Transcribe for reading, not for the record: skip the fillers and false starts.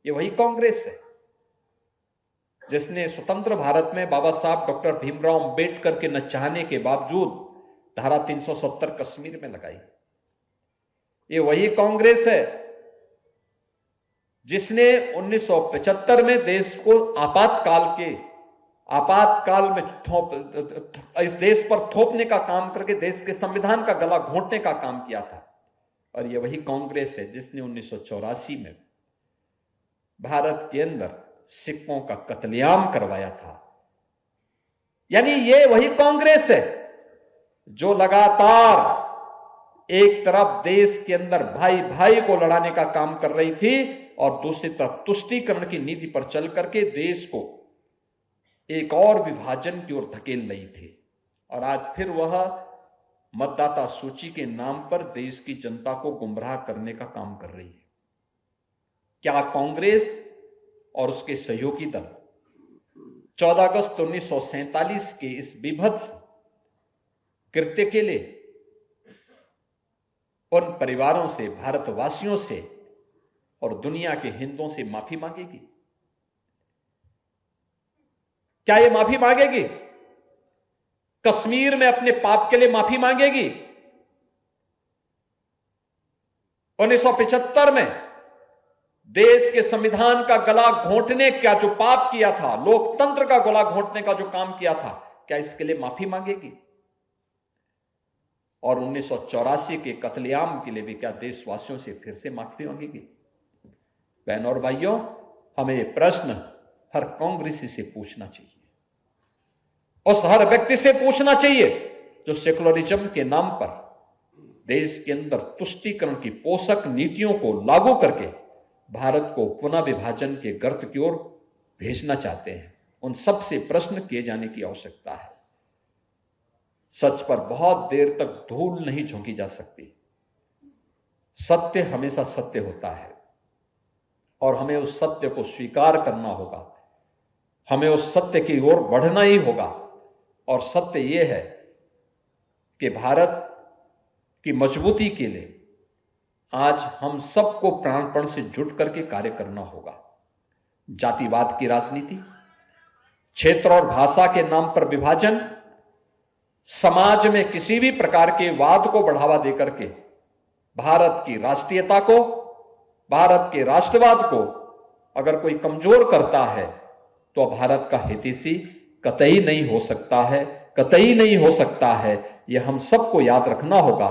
ये वही कांग्रेस है जिसने स्वतंत्र भारत में बाबा साहब डॉक्टर भीमराव अंबेडकर के न चाहने के बावजूद धारा 370 कश्मीर में लगाई। ये वही कांग्रेस है जिसने 1975 में देश को आपातकाल में इस देश पर थोपने का काम करके देश के संविधान का गला घोंटने का काम किया था। और यह वही कांग्रेस है जिसने 1984 में भारत के अंदर सिखों का कत्लेआम करवाया था। यानी ये वही कांग्रेस है जो लगातार एक तरफ देश के अंदर भाई भाई को लड़ाने का काम कर रही थी और दूसरी तरफ तुष्टीकरण की नीति पर चल करके देश को एक और विभाजन की ओर धकेल रही थी। और आज फिर वह मतदाता सूची के नाम पर देश की जनता को गुमराह करने का काम कर रही है। क्या कांग्रेस और उसके सहयोगी दल 14 अगस्त 1947 के इस विभत्स कृत्य के लिए उन परिवारों से, भारतवासियों से और दुनिया के हिंदुओं से माफी मांगेगी? क्या ये माफी मांगेगी? कश्मीर में अपने पाप के लिए माफी मांगेगी? 1975 में देश के संविधान का गला घोंटने का जो पाप किया था, लोकतंत्र का गला घोंटने का जो काम किया था, क्या इसके लिए माफी मांगेगी? और 1984 के कत्लेआम के लिए भी क्या देशवासियों से फिर से माफी मांगेगी? बहनों और भाइयों, हमें यह प्रश्न हर कांग्रेसी से पूछना चाहिए, उस हर व्यक्ति से पूछना चाहिए जो सेकुलरिज्म के नाम पर देश के अंदर तुष्टीकरण की पोषक नीतियों को लागू करके भारत को पुनः विभाजन के गर्त की ओर भेजना चाहते हैं। उन सब से प्रश्न किए जाने की आवश्यकता है। सच पर बहुत देर तक धूल नहीं झोंकी जा सकती। सत्य हमेशा सत्य होता है और हमें उस सत्य को स्वीकार करना होगा। हमें उस सत्य की ओर बढ़ना ही होगा। और सत्य यह है कि भारत की मजबूती के लिए आज हम सबको प्राणपण से जुट करके कार्य करना होगा। जातिवाद की राजनीति, क्षेत्र और भाषा के नाम पर विभाजन, समाज में किसी भी प्रकार के वाद को बढ़ावा देकर के भारत की राष्ट्रीयता को, भारत के राष्ट्रवाद को अगर कोई कमजोर करता है तो भारत का हितैषी कतई नहीं हो सकता है, कतई नहीं हो सकता है। यह हम सबको याद रखना होगा।